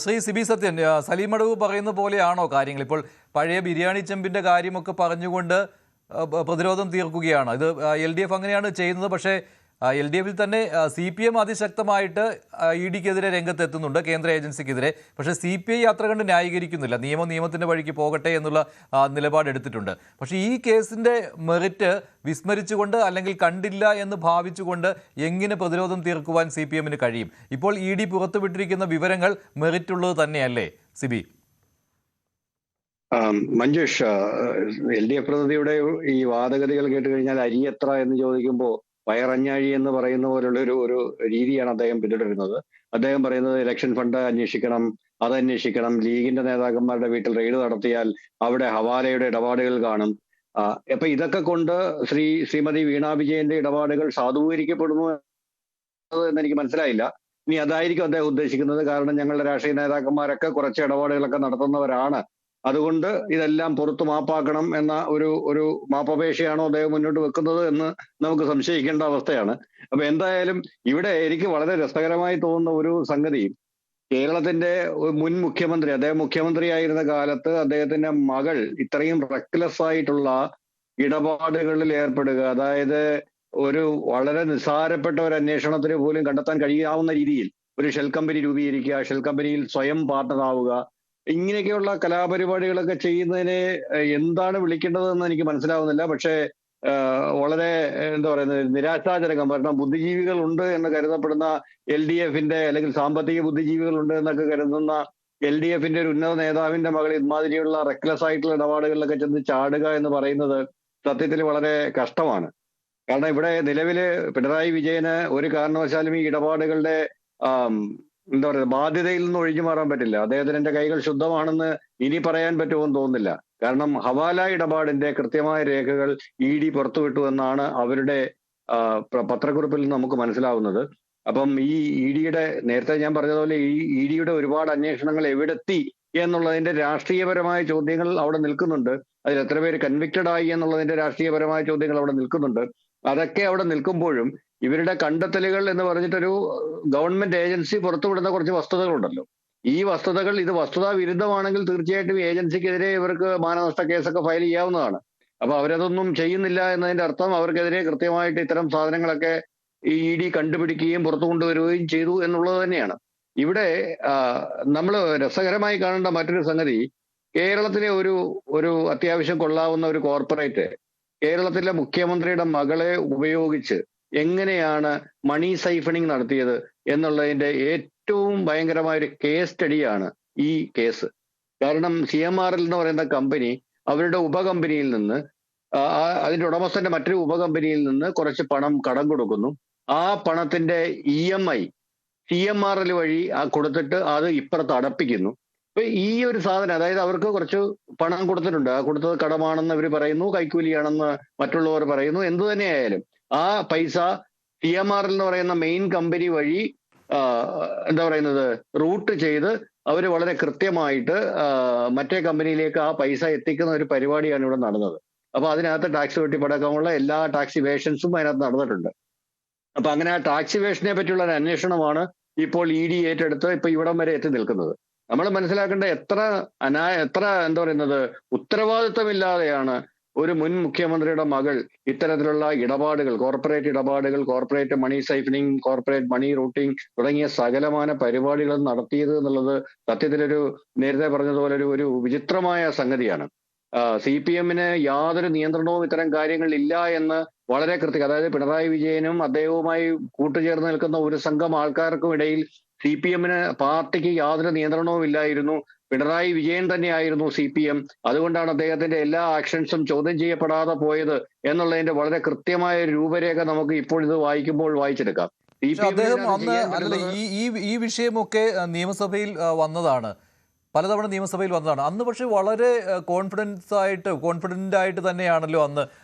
ശ്രീ സിബി സത്യൻ, സലീമടവ് പറയുന്ന പോലെയാണോ കാര്യങ്ങൾ? ഇപ്പോൾ പഴയ ബിരിയാണി ചെമ്പിൻ്റെ കാര്യമൊക്കെ പറഞ്ഞുകൊണ്ട് പ്രതിരോധം തീർക്കുകയാണ്. ഇത് LDF അങ്ങനെയാണ് ചെയ്യുന്നത്. പക്ഷേ LDFിൽ തന്നെ CPM അതിശക്തമായിട്ട് EDക്കെതിരെ രംഗത്തെത്തുന്നുണ്ട്, കേന്ദ്ര ഏജൻസിക്കെതിരെ. പക്ഷേ CPI അത്ര കണ്ട് ന്യായീകരിക്കുന്നില്ല. നിയമത്തിൻ്റെ വഴിക്ക് പോകട്ടെ എന്നുള്ള നിലപാടെടുത്തിട്ടുണ്ട്. പക്ഷേ ഈ കേസിൻ്റെ മെറിറ്റ് വിസ്മരിച്ചുകൊണ്ട് അല്ലെങ്കിൽ കണ്ടില്ല എന്ന് ഭാവിച്ചുകൊണ്ട് എങ്ങനെ പ്രതിരോധം തീർക്കുവാൻ CPMന് കഴിയും? ഇപ്പോൾ ED പുറത്തുവിട്ടിരിക്കുന്ന വിവരങ്ങൾ മെറിറ്റുള്ളത് തന്നെയല്ലേ സിബി? മഞ്ജുഷ്, LDF പ്രതിനിധിയുടെ ഈ വാദഗതികൾ കേട്ട് കഴിഞ്ഞാൽ അരി എത്ര എന്ന് ചോദിക്കുമ്പോൾ വയറഞ്ഞാഴി എന്ന് പറയുന്ന പോലുള്ള ഒരു രീതിയാണ് അദ്ദേഹം പിന്തുടരുന്നത്. അദ്ദേഹം പറയുന്നത് ഇലക്ഷൻ ഫണ്ട് അന്വേഷിക്കണം, അതന്വേഷിക്കണം, ലീഗിന്റെ നേതാക്കന്മാരുടെ വീട്ടിൽ റെയ്ഡ് നടത്തിയാൽ അവിടെ ഹവാലയുടെ ഇടപാടുകൾ കാണും. അപ്പൊ ഇതൊക്കെ കൊണ്ട് ശ്രീമതി വീണ വിജയന്റെ ഇടപാടുകൾ സാധൂകരിക്കപ്പെടുന്നു എന്ന് എനിക്ക് മനസ്സിലായില്ല. ഇനി അതായിരിക്കും അദ്ദേഹം ഉദ്ദേശിക്കുന്നത്. കാരണം ഞങ്ങളുടെ രാഷ്ട്രീയ നേതാക്കന്മാരൊക്കെ കുറച്ച് ഇടപാടുകളൊക്കെ നടത്തുന്നവരാണ്, അതുകൊണ്ട് ഇതെല്ലാം പുറത്തു മാപ്പാക്കണം എന്ന ഒരു മാപ്പപേക്ഷയാണോ അദ്ദേഹം മുന്നോട്ട് വെക്കുന്നത് എന്ന് നമുക്ക് സംശയിക്കേണ്ട അവസ്ഥയാണ്. അപ്പൊ എന്തായാലും ഇവിടെ എനിക്ക് വളരെ രസകരമായി തോന്നുന്ന ഒരു സംഗതി, കേരളത്തിന്റെ മുൻ മുഖ്യമന്ത്രി, അദ്ദേഹം മുഖ്യമന്ത്രിയായിരുന്ന കാലത്ത് അദ്ദേഹത്തിന്റെ മകൾ ഇത്രയും റെക്ലെസ് ആയിട്ടുള്ള ഇടപാടുകളിൽ ഏർപ്പെടുക, അതായത് ഒരു വളരെ നിസ്സാരപ്പെട്ട ഒരു അന്വേഷണത്തിന് പോലും കണ്ടെത്താൻ കഴിയാവുന്ന രീതിയിൽ ഒരു ഷെൽ കമ്പനി രൂപീകരിക്കുക, ഷെൽ കമ്പനിയിൽ സ്വയം പാർട്ണറാവുക, ഇങ്ങനെയൊക്കെയുള്ള കലാപരിപാടികളൊക്കെ ചെയ്യുന്നതിനെ എന്താണ് വിളിക്കേണ്ടതെന്ന് എനിക്ക് മനസ്സിലാവുന്നില്ല. പക്ഷേ വളരെ എന്താ പറയുന്നത്, നിരാശാജനകം. കാരണം ബുദ്ധിജീവികൾ ഉണ്ട് എന്ന് കരുതപ്പെടുന്ന LDFന്റെ അല്ലെങ്കിൽ സാമ്പത്തിക ബുദ്ധിജീവികൾ ഉണ്ട് എന്നൊക്കെ കരുതുന്ന LDFന്റെ ഒരു ഉന്നത നേതാവിന്റെ മകൾ ഇമാതിരിയുള്ള റെക്ലെസ് ആയിട്ടുള്ള ഇടപാടുകളിലൊക്കെ ചെന്ന് ചാടുക എന്ന് പറയുന്നത് സത്യത്തിൽ വളരെ കഷ്ടമാണ്. കാരണം ഇവിടെ നിലവില് പിണറായി വിജയന് ഒരു കാരണവശാലും ഈ ഇടപാടുകളുടെ എന്താ പറയുക ബാധ്യതയിൽ നിന്ന് ഒഴിഞ്ഞു മാറാൻ പറ്റില്ല. അദ്ദേഹത്തിന് എന്റെ കൈകൾ ശുദ്ധമാണെന്ന് ഇനി പറയാൻ പറ്റുമെന്ന് തോന്നുന്നില്ല. കാരണം ഹവാല ഇടപാടിന്റെ കൃത്യമായ രേഖകൾ ED പുറത്തുവിട്ടു എന്നാണ് അവരുടെ പത്രക്കുറിപ്പിൽ നിന്ന് നമുക്ക് മനസ്സിലാവുന്നത്. അപ്പം ഈ EDയുടെ നേരത്തെ ഞാൻ പറഞ്ഞതുപോലെ ഈ EDയുടെ ഒരുപാട് അന്വേഷണങ്ങൾ എവിടെത്തി എന്നുള്ളതിന്റെ രാഷ്ട്രീയപരമായ ചോദ്യങ്ങൾ അവിടെ നിൽക്കുന്നുണ്ട്. അതിൽ എത്ര പേര് കൺവിക്റ്റഡ് ആയി എന്നുള്ളതിന്റെ രാഷ്ട്രീയപരമായ ചോദ്യങ്ങൾ അവിടെ നിൽക്കുന്നുണ്ട്. അതൊക്കെ അവിടെ നിൽക്കുമ്പോഴും ഇവരുടെ കണ്ടെത്തലുകൾ എന്ന് പറഞ്ഞിട്ടൊരു ഗവൺമെന്റ് ഏജൻസി പുറത്തുവിടുന്ന കുറച്ച് വസ്തുതകളുണ്ടല്ലോ. ഈ വസ്തുതകൾ ഇത് വസ്തുതാ വിരുദ്ധമാണെങ്കിൽ തീർച്ചയായിട്ടും ഏജൻസിക്കെതിരെ ഇവർക്ക് മാനനഷ്ട കേസൊക്കെ ഫയൽ ചെയ്യാവുന്നതാണ്. അപ്പൊ അവരതൊന്നും ചെയ്യുന്നില്ല എന്നതിന്റെ അർത്ഥം അവർക്കെതിരെ കൃത്യമായിട്ട് ഇത്തരം സാധനങ്ങളൊക്കെ ഈ ED കണ്ടുപിടിക്കുകയും പുറത്തു കൊണ്ടുവരികയും ചെയ്തു എന്നുള്ളത് തന്നെയാണ്. ഇവിടെ നമ്മൾ രസകരമായി കാണേണ്ട മറ്റൊരു സംഗതി, കേരളത്തിലെ ഒരു അത്യാവശ്യം കൊള്ളാവുന്ന ഒരു കോർപ്പറേറ്റ് കേരളത്തിലെ മുഖ്യമന്ത്രിയുടെ മകളെ ഉപയോഗിച്ച് എങ്ങനെയാണ് മണി സൈഫണിങ് നടത്തിയത് എന്നുള്ളതിന്റെ ഏറ്റവും ഭയങ്കരമായ ഒരു കേസ് സ്റ്റഡിയാണ് ഈ കേസ്. കാരണം CMRL എന്ന് പറയുന്ന കമ്പനി അവരുടെ ഉപകമ്പനിയിൽ നിന്ന് അതിന്റെ ഉടമസ്ഥന്റെ മറ്റൊരു ഉപകമ്പനിയിൽ നിന്ന് കുറച്ച് പണം കടം കൊടുക്കുന്നു. ആ പണത്തിന്റെ EMI CMRL വഴി കൊടുത്തിട്ട് അത് ഇപ്പുറത്ത് അടപ്പിക്കുന്നു. അപ്പൊ ഈ ഒരു സാധനം, അതായത് അവർക്ക് കുറച്ച് പണം കൊടുത്തിട്ടുണ്ട്, ആ കൊടുത്തത് കടമാണെന്ന് അവർ പറയുന്നു, കൈക്കൂലിയാണെന്ന് മറ്റുള്ളവർ പറയുന്നു. എന്തു തന്നെയായാലും ആ പൈസ CMRL എന്ന് പറയുന്ന മെയിൻ കമ്പനി വഴി എന്താ പറയുന്നത് റൂട്ട് ചെയ്ത് അവർ വളരെ കൃത്യമായിട്ട് മറ്റേ കമ്പനിയിലേക്ക് ആ പൈസ എത്തിക്കുന്ന ഒരു പരിപാടിയാണ് ഇവിടെ നടന്നത്. അപ്പൊ അതിനകത്ത് ടാക്സ് വെട്ടിപ്പടക്കമുള്ള എല്ലാ ടാക്സ് ഇവേഷൻസും അതിനകത്ത് നടന്നിട്ടുണ്ട്. അപ്പൊ അങ്ങനെ ആ ടാക്സ് ഇവേഷനെ പറ്റിയുള്ള ഒരു അന്വേഷണമാണ് ഇപ്പോൾ ED ഏറ്റെടുത്ത് ഇപ്പൊ ഇവിടം വരെ എത്തി നിൽക്കുന്നത്. നമ്മൾ മനസ്സിലാക്കേണ്ട എത്ര എന്താ പറയുന്നത് ഉത്തരവാദിത്തമില്ലാതെയാണ് ഒരു മുൻ മുഖ്യമന്ത്രിയുടെ മകൾ ഇത്തരത്തിലുള്ള ഇടപാടുകൾ, കോർപ്പറേറ്റ് മണി സൈഫനിങ്, കോർപ്പറേറ്റ് മണി റൂട്ടിംഗ് തുടങ്ങിയ സകലമാന പരിപാടികൾ നടത്തിയത് എന്നുള്ളത് സത്യത്തിലൊരു നേരത്തെ പറഞ്ഞതുപോലെ ഒരു വിചിത്രമായ സംഗതിയാണ്. CPMന് യാതൊരു നിയന്ത്രണവും ഇത്തരം കാര്യങ്ങളിൽ ഇല്ല എന്ന് വളരെ കൃത്യം, അതായത് പിണറായി വിജയനും അദ്ദേഹവുമായി കൂട്ടുചേർന്ന് നിൽക്കുന്ന ഒരു സംഘം ആൾക്കാർക്കും ഇടയിൽ CPMന് പാർട്ടിക്ക് യാതൊരു നിയന്ത്രണവും ഇല്ലായിരുന്നു. പിണറായി വിജയൻ തന്നെയായിരുന്നു CPM. അതുകൊണ്ടാണ് അദ്ദേഹത്തിന്റെ എല്ലാ ആക്ഷൻസും ചോദ്യം ചെയ്യപ്പെടാതെ പോയത് എന്നുള്ളതിന്റെ വളരെ കൃത്യമായ രൂപരേഖ നമുക്ക് ഇപ്പോൾ ഇത് വായിക്കുമ്പോൾ വായിച്ചെടുക്കാം. ഈ വിഷയമൊക്കെ നിയമസഭയിൽ വന്നതാണ്, പലതവണ നിയമസഭയിൽ വന്നതാണ്. അന്ന് പക്ഷേ വളരെ കോൺഫിഡൻ്റ് ആയിട്ട് തന്നെയാണല്ലോ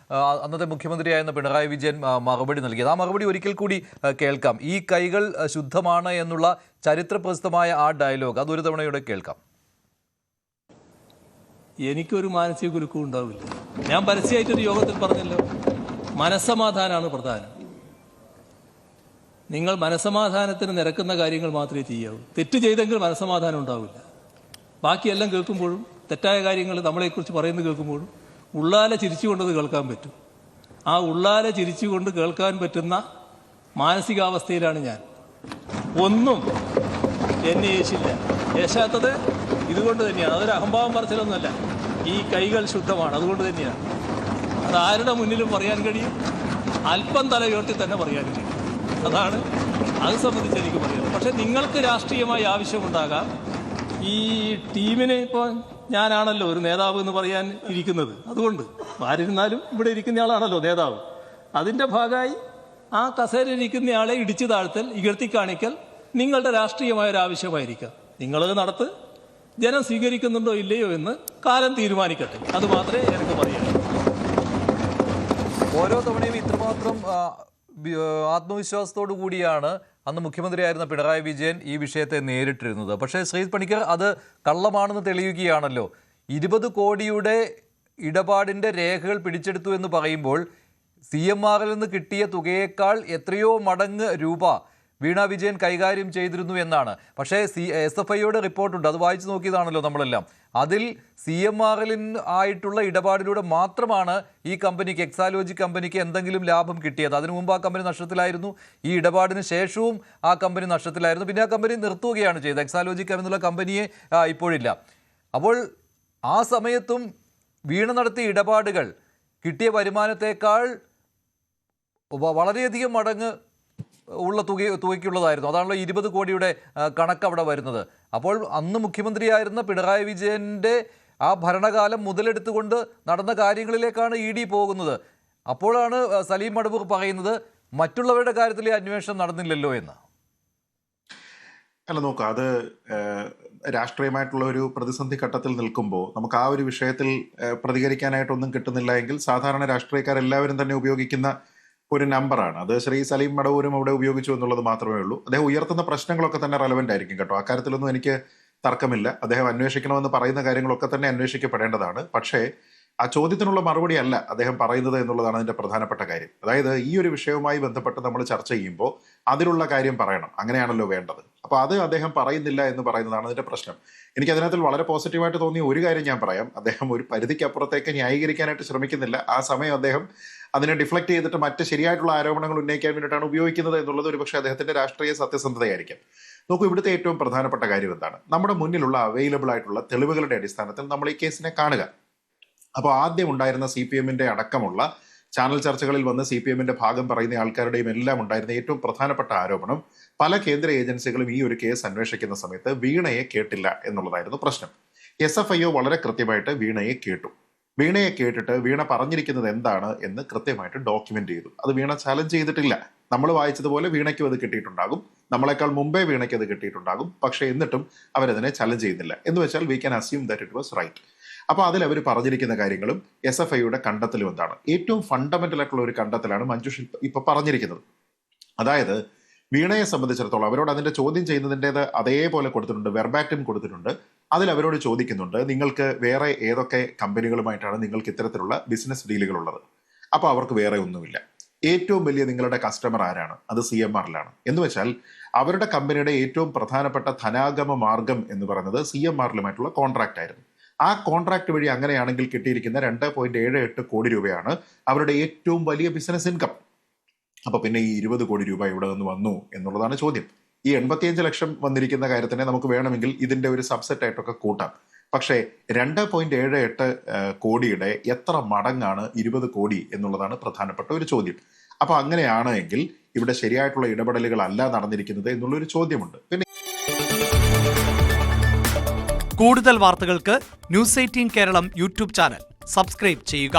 അന്നത്തെ മുഖ്യമന്ത്രിയായിരുന്ന പിണറായി വിജയൻ മറുപടി നൽകിയത്. ആ മറുപടി ഒരിക്കൽ കൂടി കേൾക്കാം. ഈ കൈകൾ ശുദ്ധമാണ് എന്നുള്ള ചരിത്രപ്രസിദ്ധമായ ആ ഡയലോഗ് അതൊരു തവണയോടെ കേൾക്കാം. എനിക്കൊരു മാനസിക കുരുക്കും ഉണ്ടാവില്ല. ഞാൻ പരസ്യമായിട്ടൊരു യോഗത്തിൽ പറഞ്ഞല്ലോ, മനസ്സമാധാനമാണ് പ്രധാനം. നിങ്ങൾ മനസ്സമാധാനത്തിന് നിരക്കുന്ന കാര്യങ്ങൾ മാത്രമേ ചെയ്യാവൂ. തെറ്റ് ചെയ്തെങ്കിൽ മനസ്സമാധാനം ഉണ്ടാവില്ല. ബാക്കിയെല്ലാം കേൾക്കുമ്പോഴും തെറ്റായ കാര്യങ്ങൾ നമ്മളെക്കുറിച്ച് പറയുന്നത് കേൾക്കുമ്പോഴും ഉള്ളാലെ ചിരിച്ചുകൊണ്ടത് കേൾക്കാൻ പറ്റും. ആ ഉള്ളാലെ ചിരിച്ചുകൊണ്ട് കേൾക്കാൻ പറ്റുന്ന മാനസികാവസ്ഥയിലാണ് ഞാൻ. ഒന്നും എന്നെ യേശില്ല. യേശാത്തത് ഇതുകൊണ്ട് തന്നെയാണ്. അതൊരു അഹംഭാവം പറച്ചിലൊന്നുമല്ല. ഈ കൈകൾ ശുദ്ധമാണ്, അതുകൊണ്ട് തന്നെയാണ്. അത് ആരുടെ മുന്നിലും പറയാൻ കഴിയും, അല്പം തല ഉയർത്തി തന്നെ പറയാൻ കഴിയും. അതാണ് അത് സംബന്ധിച്ച് എനിക്ക് പറയുന്നത്. പക്ഷെ നിങ്ങൾക്ക് രാഷ്ട്രീയമായി ആവശ്യമുണ്ടാകാം. ഈ ടീമിന് ഇപ്പോൾ ഞാനാണല്ലോ ഒരു നേതാവ് എന്ന് പറയാൻ ഇരിക്കുന്നത്. അതുകൊണ്ട് ആരിരുന്നാലും ഇവിടെ ഇരിക്കുന്നയാളാണല്ലോ നേതാവ്. അതിൻ്റെ ഭാഗമായി ആ കസേരയിരിക്കുന്നയാളെ ഇടിച്ചു താഴ്ത്തൽ, ഇകഴ്ത്തി കാണിക്കൽ നിങ്ങളുടെ രാഷ്ട്രീയമായൊരാവശ്യമായിരിക്കാം. നിങ്ങളത് നടത്ത്. ജനം സ്വീകരിക്കുന്നുണ്ടോ ഇല്ലയോ എന്ന് കാലം തീരുമാനിക്കട്ടെ. അത് മാത്രമേ എനിക്ക് പറയാൻ. ഓരോ തവണയും ഇത്രമാത്രം ആത്മവിശ്വാസത്തോടു കൂടിയാണ് അന്ന് മുഖ്യമന്ത്രിയായിരുന്ന പിണറായി വിജയൻ ഈ വിഷയത്തെ നേരിട്ടിരുന്നത്. പക്ഷേ ശ്രീജിത്ത് പണിക്കർ അത് കള്ളമാണെന്ന് തെളിയുകയാണല്ലോ. 20 കോടിയുടെ ഇടപാടിൻ്റെ രേഖകൾ പിടിച്ചെടുത്തു എന്ന് പറയുമ്പോൾ CMRൽ നിന്ന് കിട്ടിയ തുകയേക്കാൾ എത്രയോ മടങ്ങ് രൂപ വീണ വിജയൻ കൈകാര്യം ചെയ്തിരുന്നു എന്നാണ്. പക്ഷേ SFIയുടെ റിപ്പോർട്ടുണ്ട്, അത് വായിച്ചു നോക്കിയതാണല്ലോ നമ്മളെല്ലാം. അതിൽ CMRൽ ആയിട്ടുള്ള ഇടപാടിലൂടെ മാത്രമാണ് ഈ കമ്പനിക്ക്, എക്സാലോജി കമ്പനിക്ക് എന്തെങ്കിലും ലാഭം കിട്ടിയത്. അതിനു മുമ്പ് ആ കമ്പനി നഷ്ടത്തിലായിരുന്നു. ഈ ഇടപാടിന് ശേഷവും ആ കമ്പനി നഷ്ടത്തിലായിരുന്നു. പിന്നെ ആ കമ്പനി നിർത്തുകയാണ് ചെയ്തത്. എക്സാലോജിക് എന്നുള്ള കമ്പനിയെ ഇപ്പോഴില്ല. അപ്പോൾ ആ സമയത്തും വീണ നടത്തിയ ഇടപാടുകൾ കിട്ടിയ വരുമാനത്തേക്കാൾ വളരെയധികം മടങ്ങ് ഉള്ള തുകയ്ക്കുള്ളതായിരുന്നു. അതാണല്ലോ 20 കോടിയുടെ കണക്ക് അവിടെ വരുന്നത്. അപ്പോൾ അന്ന് മുഖ്യമന്ത്രിയായിരുന്ന പിണറായി വിജയൻ്റെ ആ ഭരണകാലം മുതലെടുത്തുകൊണ്ട് നടന്ന കാര്യങ്ങളിലേക്കാണ് ED പോകുന്നത്. അപ്പോഴാണ് സലീം മടവൂർ പറയുന്നത് മറ്റുള്ളവരുടെ കാര്യത്തിൽ അന്വേഷണം നടന്നില്ലല്ലോ എന്ന്. അല്ല, നോക്കുക, അത് രാഷ്ട്രീയമായിട്ടുള്ള ഒരു പ്രതിസന്ധി ഘട്ടത്തിൽ നിൽക്കുമ്പോൾ നമുക്ക് ആ ഒരു വിഷയത്തിൽ പ്രതികരിക്കാനായിട്ടൊന്നും കിട്ടുന്നില്ല എങ്കിൽ സാധാരണ രാഷ്ട്രീയക്കാരെല്ലാവരും തന്നെ ഉപയോഗിക്കുന്ന ഒരു നമ്പറാണ് അത്. ശ്രീ സലീം മടവൂരും അവിടെ ഉപയോഗിച്ചു എന്നുള്ളത് മാത്രമേ ഉള്ളൂ. അദ്ദേഹം ഉയർത്തുന്ന പ്രശ്നങ്ങളൊക്കെ തന്നെ റെലവൻ്റ് ആയിരിക്കും കേട്ടോ. അക്കാര്യത്തിലൊന്നും എനിക്ക് തർക്കമില്ല. അദ്ദേഹം അന്വേഷിക്കണമെന്ന് പറയുന്ന കാര്യങ്ങളൊക്കെ തന്നെ അന്വേഷിക്കപ്പെടേണ്ടതാണ്. പക്ഷേ ആ ചോദ്യത്തിനുള്ള മറുപടി അല്ല അദ്ദേഹം പറയുന്നത് എന്നുള്ളതാണ് അതിൻ്റെ പ്രധാനപ്പെട്ട കാര്യം. അതായത് ഈ ഒരു വിഷയവുമായി ബന്ധപ്പെട്ട് നമ്മൾ ചർച്ച ചെയ്യുമ്പോൾ അതിലുള്ള കാര്യം പറയണം, അങ്ങനെയാണല്ലോ വേണ്ടത്. അപ്പോൾ അത് അദ്ദേഹം പറയുന്നില്ല എന്ന് പറയുന്നതാണ് അതിൻ്റെ പ്രശ്നം. എനിക്ക് അതിനകത്തിൽ വളരെ പോസിറ്റീവായിട്ട് തോന്നിയ ഒരു കാര്യം ഞാൻ പറയാം. അദ്ദേഹം ഒരു പരിധിക്കപ്പുറത്തേക്ക് ന്യായീകരിക്കാനായിട്ട് ശ്രമിക്കുന്നില്ല. ആ സമയം അദ്ദേഹം അതിനെ ഡിഫ്ലക്ട് ചെയ്തിട്ട് മറ്റ് ശരിയായിട്ടുള്ള ആരോപണങ്ങൾ ഉന്നയിക്കാൻ വേണ്ടിയിട്ടാണ് ഉപയോഗിക്കുന്നത് എന്നുള്ളത് ഒരുപക്ഷെ അദ്ദേഹത്തിന്റെ രാഷ്ട്രീയ സത്യസന്ധതയായിരിക്കാം. നോക്കൂ, ഇവിടുത്തെ ഏറ്റവും പ്രധാനപ്പെട്ട കാര്യം എന്താണ്? നമ്മുടെ മുന്നിലുള്ള അവൈലബിൾ ആയിട്ടുള്ള തെളിവുകളുടെ അടിസ്ഥാനത്തിൽ നമ്മൾ ഈ കേസിനെ കാണുക. അപ്പോൾ ആദ്യം ഉണ്ടായിരുന്ന CPMന്റെ അടക്കമുള്ള ചാനൽ ചർച്ചകളിൽ വന്ന് CPMന്റെ ഭാഗം പറയുന്ന ആൾക്കാരുടെയും എല്ലാം ഉണ്ടായിരുന്ന ഏറ്റവും പ്രധാനപ്പെട്ട ആരോപണം പല കേന്ദ്ര ഏജൻസികളും ഈ ഒരു കേസ് അന്വേഷിക്കുന്ന സമയത്ത് വീണയെ കേട്ടില്ല എന്നുള്ളതായിരുന്നു പ്രശ്നം. SFIO വളരെ കൃത്യമായിട്ട് വീണയെ കേട്ടു. വീണയെ കേട്ടിട്ട് വീണ പറഞ്ഞിരിക്കുന്നത് എന്താണ് എന്ന് കൃത്യമായിട്ട് ഡോക്യുമെന്റ് ചെയ്തു. അത് വീണ ചാലഞ്ച് ചെയ്തിട്ടില്ല. നമ്മൾ വായിച്ചതുപോലെ വീണയ്ക്കും അത് കിട്ടിയിട്ടുണ്ടാകും, നമ്മളെക്കാൾ മുമ്പേ വീണയ്ക്ക് അത് കിട്ടിയിട്ടുണ്ടാകും. പക്ഷേ എന്നിട്ടും അവരതിനെ ചലഞ്ച് ചെയ്യുന്നില്ല. എന്ന് വെച്ചാൽ we can assume that it was right. അപ്പോൾ അതിൽ അവർ പറഞ്ഞിരിക്കുന്ന കാര്യങ്ങളും SFIയുടെ കണ്ടെത്തലും എന്താണ്? ഏറ്റവും ഫണ്ടമെന്റൽ ആയിട്ടുള്ള ഒരു കണ്ടെത്തലാണ് മഞ്ജുഷ് ഇപ്പൊ പറഞ്ഞിരിക്കുന്നത്. അതായത് വീണയെ സംബന്ധിച്ചിടത്തോളം അവരോട് അതിന്റെ ചോദ്യം ചെയ്യുന്നതിൻ്റെത് അതേപോലെ കൊടുത്തിട്ടുണ്ട്, വെർബാറ്റിം കൊടുത്തിട്ടുണ്ട്. അതിൽ അവരോട് ചോദിക്കുന്നുണ്ട്, നിങ്ങൾക്ക് വേറെ ഏതൊക്കെ കമ്പനികളുമായിട്ടാണ് നിങ്ങൾക്ക് ഇത്തരത്തിലുള്ള ബിസിനസ് ഡീലുകൾ ഉള്ളത്? അപ്പോൾ അവർക്ക് വേറെ ഒന്നുമില്ല. ഏറ്റവും വലിയ നിങ്ങളുടെ കസ്റ്റമർ ആരാണ്? അത് CMRലാണ്. എന്ന് വെച്ചാൽ അവരുടെ കമ്പനിയുടെ ഏറ്റവും പ്രധാനപ്പെട്ട ധനാഗമ മാർഗം എന്ന് പറയുന്നത് CMRലുമായിട്ടുള്ള കോൺട്രാക്റ്റ് ആയിരുന്നു. ആ കോൺട്രാക്ട് വഴി അങ്ങനെയാണെങ്കിൽ കിട്ടിയിരിക്കുന്ന 2.78 കോടി രൂപയാണ് അവരുടെ ഏറ്റവും വലിയ ബിസിനസ് ഇൻകം. അപ്പൊ പിന്നെ ഈ 20 കോടി രൂപ ഇവിടെ നിന്ന് വന്നു എന്നുള്ളതാണ് ചോദ്യം. ഈ 85 ലക്ഷം വന്നിരിക്കുന്ന കാര്യത്തിനെ നമുക്ക് വേണമെങ്കിൽ ഇതിന്റെ ഒരു സബ്സെറ്റ് ആയിട്ടൊക്കെ കൂട്ടാം. പക്ഷേ 2.78 കോടിയുടെ എത്ര മടങ്ങാണ് 20 കോടി എന്നുള്ളതാണ് പ്രധാനപ്പെട്ട ഒരു ചോദ്യം. അപ്പൊ അങ്ങനെയാണ് എങ്കിൽ ഇവിടെ ശരിയായിട്ടുള്ള ഇടപെടലുകൾ അല്ല നടന്നിരിക്കുന്നത് എന്നുള്ളൊരു ചോദ്യമുണ്ട്. പിന്നെ കൂടുതൽ വാർത്തകൾക്ക് News 18 Keralam YouTube channel subscribe ചെയ്യുക.